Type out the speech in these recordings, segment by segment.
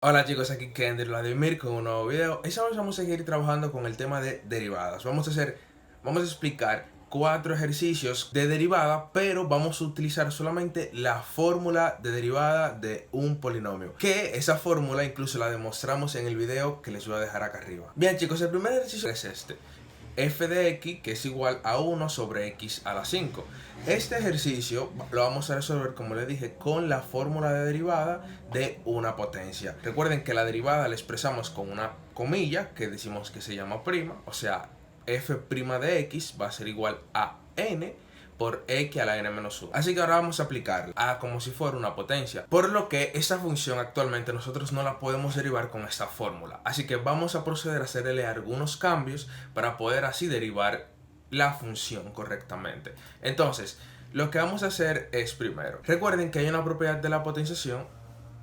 Hola chicos, aquí Kendrick Vladimir con un nuevo video. Esta vez vamos a seguir trabajando con el tema de derivadas. Vamos a explicar cuatro ejercicios de derivada, pero vamos a utilizar solamente la fórmula de derivada de un polinomio. Que esa fórmula incluso la demostramos en el video que les voy a dejar acá arriba. Bien chicos, el primer ejercicio es este. F de x, que es igual a 1 sobre x a la 5. Este ejercicio lo vamos a resolver, como les dije, con la fórmula de derivada de una potencia. Recuerden que la derivada la expresamos con una comilla que decimos que se llama prima, o sea, f' de x va a ser igual a n por x a la n-1. Así que ahora vamos a aplicarla a como si fuera una potencia, por lo que esta función actualmente nosotros no la podemos derivar con esta fórmula. Así que vamos a proceder a hacerle algunos cambios para poder así derivar la función correctamente. Entonces, lo que vamos a hacer es primero, recuerden que hay una propiedad de la potenciación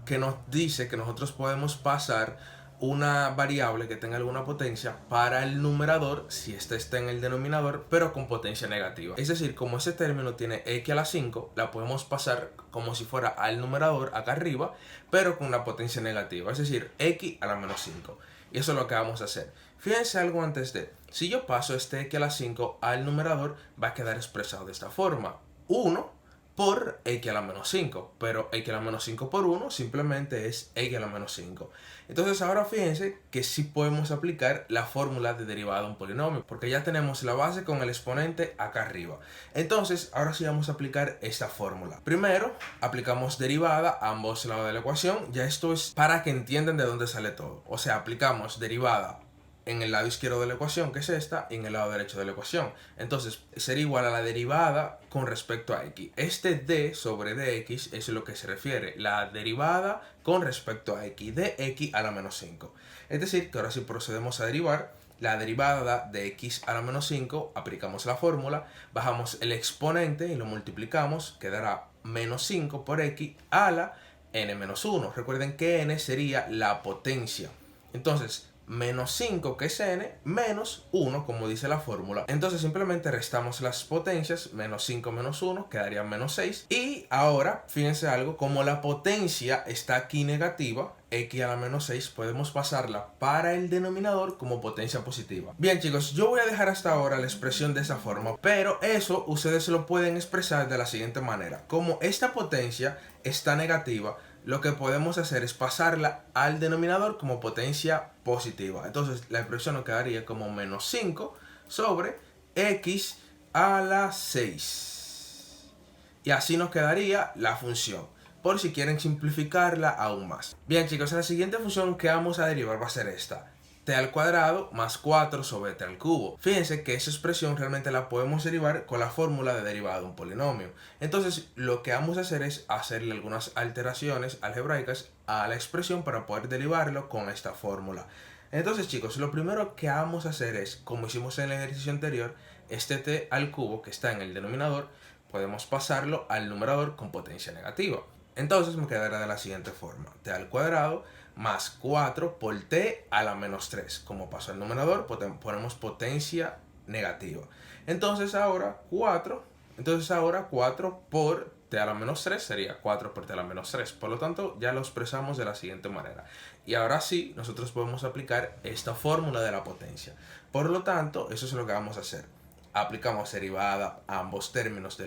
que nos dice que nosotros podemos pasar una variable que tenga alguna potencia para el numerador si ésta está en el denominador, pero con potencia negativa. Es decir, como ese término tiene x a la 5, la podemos pasar como si fuera al numerador acá arriba, pero con una potencia negativa, es decir, x a la menos 5. Y eso es lo que vamos a hacer. Fíjense algo antes de, si yo paso este x a la 5 al numerador, va a quedar expresado de esta forma: 1 por x a la menos 5, pero x a la menos 5 por 1 simplemente es x a la menos 5. Entonces ahora fíjense que sí podemos aplicar la fórmula de derivada de un polinomio, porque ya tenemos la base con el exponente acá arriba. Entonces ahora sí vamos a aplicar esta fórmula. Primero aplicamos derivada a ambos lados de la ecuación. Ya esto es para que entiendan de dónde sale todo. O sea, aplicamos derivada en el lado izquierdo de la ecuación, que es esta, y en el lado derecho de la ecuación. Entonces, sería igual a la derivada con respecto a x. Este d sobre dx es lo que se refiere, la derivada con respecto a x, de x a la menos 5. Es decir, que ahora si procedemos a derivar la derivada de x a la menos 5, aplicamos la fórmula, bajamos el exponente y lo multiplicamos, quedará menos 5 por x a la n-1. Recuerden que n sería la potencia. Entonces, menos 5, que es n, menos 1, como dice la fórmula. Entonces simplemente restamos las potencias, menos 5 menos 1, quedaría menos 6. Y ahora, fíjense algo, como la potencia está aquí negativa, x a la menos 6, podemos pasarla para el denominador como potencia positiva. Bien chicos, yo voy a dejar hasta ahora la expresión de esa forma, pero eso ustedes lo pueden expresar de la siguiente manera. Como esta potencia está negativa, lo que podemos hacer es pasarla al denominador como potencia positiva. Entonces la expresión nos quedaría como menos 5 sobre x a la 6. Y así nos quedaría la función, por si quieren simplificarla aún más. Bien chicos, la siguiente función que vamos a derivar va a ser esta: t al cuadrado más 4 sobre t al cubo. Fíjense que esa expresión realmente la podemos derivar con la fórmula de derivada de un polinomio. Entonces lo que vamos a hacer es hacerle algunas alteraciones algebraicas a la expresión para poder derivarlo con esta fórmula. Entonces chicos, lo primero que vamos a hacer es, como hicimos en el ejercicio anterior, este t al cubo que está en el denominador, podemos pasarlo al numerador con potencia negativa. Entonces me quedará de la siguiente forma: t al cuadrado más 4 por t a la menos 3. Como pasó al numerador, ponemos potencia negativa. Entonces ahora 4 por t a la menos 3 sería 4 por t a la menos 3. Por lo tanto, ya lo expresamos de la siguiente manera. Y ahora sí, nosotros podemos aplicar esta fórmula de la potencia. Por lo tanto, eso es lo que vamos a hacer. Aplicamos derivada a ambos términos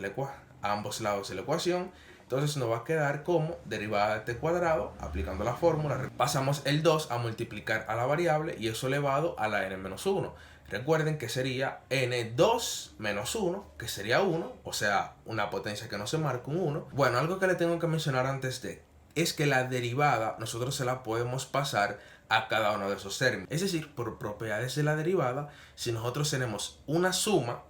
a ambos lados de la ecuación. Entonces nos va a quedar como derivada de t cuadrado, aplicando la fórmula. Pasamos el 2 a multiplicar a la variable y eso elevado a la n-1. Recuerden que sería n2 menos 1, que sería 1, o sea, una potencia que no se marca un 1. Bueno, algo que le tengo que mencionar antes de es que la derivada nosotros se la podemos pasar a cada uno de esos términos. Es decir, por propiedades de la derivada, si nosotros tenemos una suma,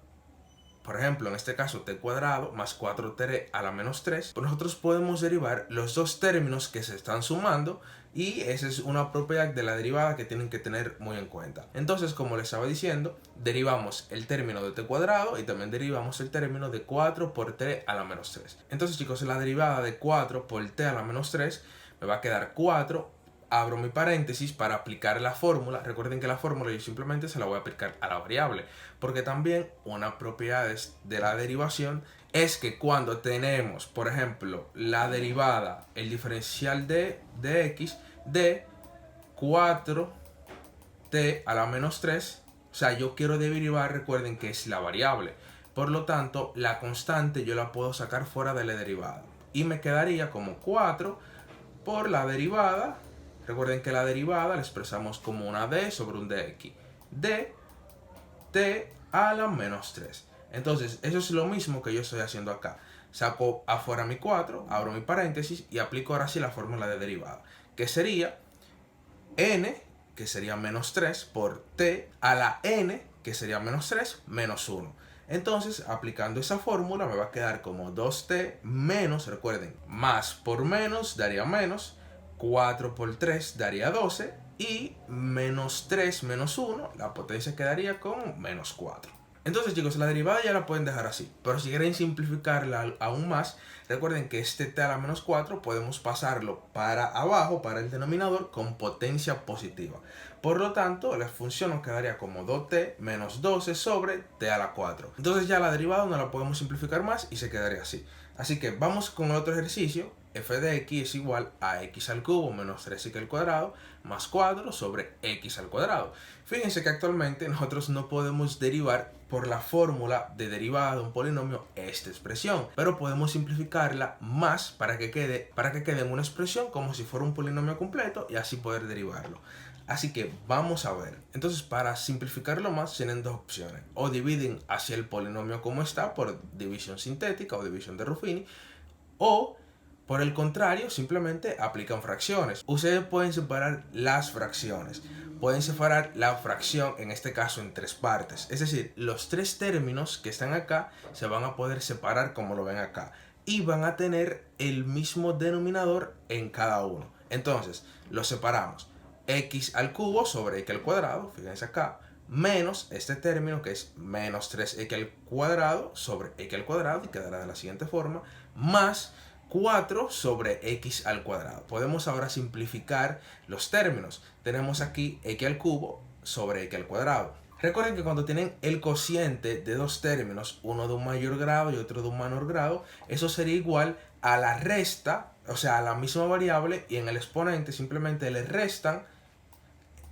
por ejemplo, en este caso t cuadrado más 4t a la menos 3, pues nosotros podemos derivar los dos términos que se están sumando, y esa es una propiedad de la derivada que tienen que tener muy en cuenta. Entonces, como les estaba diciendo, derivamos el término de t cuadrado y también derivamos el término de 4 por t a la menos 3. Entonces, chicos, la derivada de 4 por t a la menos 3 me va a quedar 4. Abro mi paréntesis para aplicar la fórmula. Recuerden que la fórmula yo simplemente se la voy a aplicar a la variable, porque también una propiedad de la derivación es que cuando tenemos, por ejemplo, la derivada, el diferencial de x de 4t a la menos 3. O sea, yo quiero derivar, recuerden que es la variable. Por lo tanto, la constante yo la puedo sacar fuera de la derivada. Y me quedaría como 4 por la derivada. Recuerden que la derivada la expresamos como una d sobre un dx. De t a la menos 3. Entonces, eso es lo mismo que yo estoy haciendo acá. Saco afuera mi 4, abro mi paréntesis y aplico ahora sí la fórmula de derivada. Que sería n, que sería menos 3, por t a la n, que sería menos 3, menos 1. Entonces, aplicando esa fórmula, me va a quedar como 2t menos, recuerden, más por menos daría menos, 4 por 3 daría 12, y menos 3 menos 1, la potencia quedaría con menos 4. Entonces, chicos, la derivada ya la pueden dejar así, pero si quieren simplificarla aún más, recuerden que este t a la menos 4 podemos pasarlo para abajo, para el denominador, con potencia positiva. Por lo tanto, la función nos quedaría como 2t menos 12 sobre t a la 4. Entonces ya la derivada no la podemos simplificar más y se quedaría así. Así que vamos con el otro ejercicio. F de x es igual a x al cubo menos 3x al cuadrado más 4 sobre x al cuadrado. Fíjense que actualmente nosotros no podemos derivar por la fórmula de derivada de un polinomio esta expresión, pero podemos simplificarla más para que quede en una expresión como si fuera un polinomio completo y así poder derivarlo. Así que vamos a ver. Entonces, para simplificarlo más, tienen dos opciones. O dividen hacia el polinomio como está por división sintética o división de Ruffini, o por el contrario, simplemente aplican fracciones. Ustedes pueden separar las fracciones. Pueden separar la fracción, en este caso, en 3 partes. Es decir, los 3 términos que están acá se van a poder separar como lo ven acá. Y van a tener el mismo denominador en cada uno. Entonces, los separamos. X al cubo sobre x al cuadrado, fíjense acá, menos este término que es menos 3x al cuadrado sobre x al cuadrado, y quedará de la siguiente forma, más 4 sobre x al cuadrado. Podemos ahora simplificar los términos. Tenemos aquí x al cubo sobre x al cuadrado. Recuerden que cuando tienen el cociente de dos términos, uno de un mayor grado y otro de un menor grado, eso sería igual a la resta, o sea, a la misma variable, y en el exponente simplemente le restan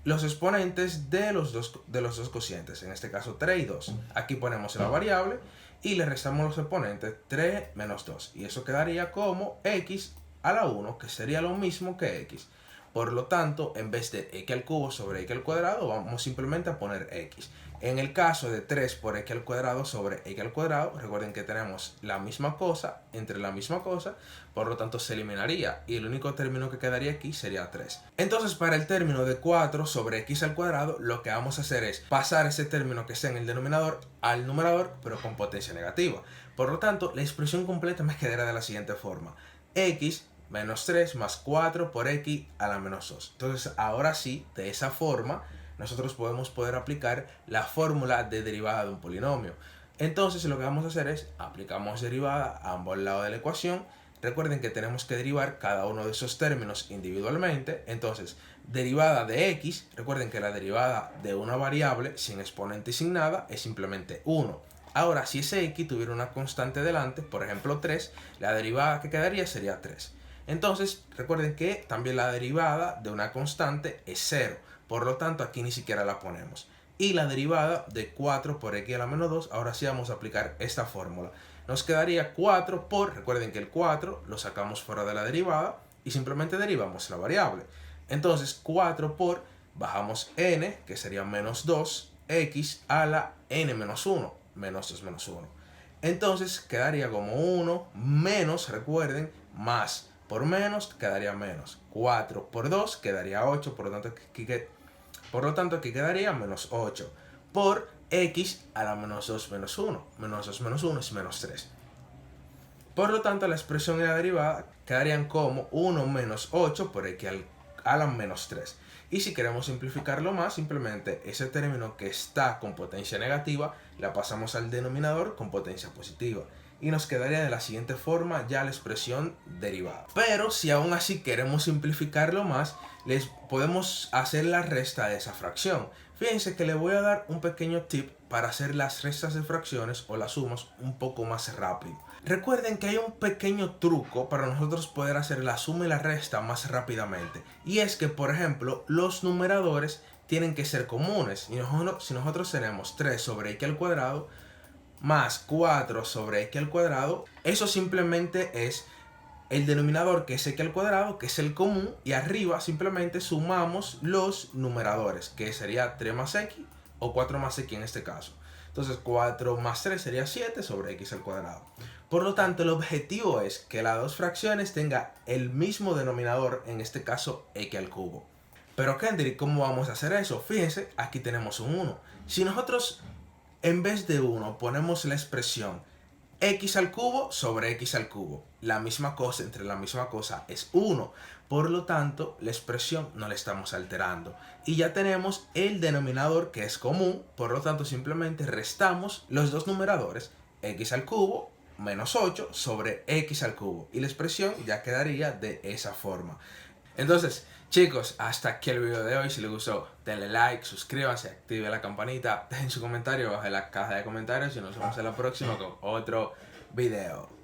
los exponentes de los dos cocientes, en este caso 3 y 2. Aquí ponemos la variable y le restamos los exponentes 3 menos 2. Y eso quedaría como x a la 1, que sería lo mismo que x. Por lo tanto, en vez de x al cubo sobre x al cuadrado, vamos simplemente a poner x. En el caso de 3 por x al cuadrado sobre x al cuadrado, recuerden que tenemos la misma cosa entre la misma cosa, por lo tanto se eliminaría y el único término que quedaría aquí sería 3. Entonces, para el término de 4 sobre x al cuadrado, lo que vamos a hacer es pasar ese término que está en el denominador al numerador, pero con potencia negativa. Por lo tanto, la expresión completa me quedará de la siguiente forma: x menos 3 más 4 por x a la menos 2. Entonces, ahora sí, de esa forma, nosotros podemos aplicar la fórmula de derivada de un polinomio. Entonces, lo que vamos a hacer es aplicamos derivada a ambos lados de la ecuación. Recuerden que tenemos que derivar cada uno de esos términos individualmente. Entonces, derivada de x, recuerden que la derivada de una variable sin exponente y sin nada es simplemente 1. Ahora, si ese x tuviera una constante delante, por ejemplo 3, la derivada que quedaría sería 3. Entonces, recuerden que también la derivada de una constante es 0. Por lo tanto, aquí ni siquiera la ponemos. Y la derivada de 4 por x a la menos 2, ahora sí vamos a aplicar esta fórmula. Nos quedaría 4 por, recuerden que el 4 lo sacamos fuera de la derivada y simplemente derivamos la variable. Entonces, 4 por, bajamos n, que sería menos 2, x a la n menos 1, menos 2 menos 1. Entonces, quedaría como 1 menos, recuerden, más por menos quedaría menos. 4 por 2 quedaría 8, por lo tanto aquí quedaría menos 8 por x a la menos 2 menos 1. Menos 2 menos 1 es menos 3. Por lo tanto, la expresión y la derivada quedarían como 1 menos 8 por x a la menos 3. Y si queremos simplificarlo más, simplemente ese término que está con potencia negativa, la pasamos al denominador con potencia positiva. Y nos quedaría de la siguiente forma ya la expresión derivada. Pero si aún así queremos simplificarlo más, les podemos hacer la resta de esa fracción. Fíjense que les voy a dar un pequeño tip para hacer las restas de fracciones o las sumas un poco más rápido. Recuerden que hay un pequeño truco para nosotros poder hacer la suma y la resta más rápidamente. Y es que, por ejemplo, los numeradores tienen que ser comunes. Y si nosotros tenemos 3 sobre x al cuadrado más 4 sobre x al cuadrado, eso simplemente es el denominador, que es x al cuadrado, que es el común, y arriba simplemente sumamos los numeradores, que sería 3 más x o 4 más x en este caso. Entonces 4 más 3 sería 7 sobre x al cuadrado. Por lo tanto, el objetivo es que las dos fracciones tengan el mismo denominador, en este caso x al cubo. Pero Kendrick, ¿cómo vamos a hacer eso? Fíjense, aquí tenemos un 1. Si nosotros en vez de 1 ponemos la expresión x al cubo sobre x al cubo, la misma cosa entre la misma cosa es 1. Por lo tanto, la expresión no la estamos alterando. Y ya tenemos el denominador, que es común. Por lo tanto, simplemente restamos los dos numeradores, x al cubo menos 8 sobre x al cubo. Y la expresión ya quedaría de esa forma. Entonces, chicos, hasta aquí el video de hoy. Si les gustó, denle like, suscríbanse, activen la campanita, dejen su comentario abajo en la caja de comentarios y nos vemos en la próxima con otro video.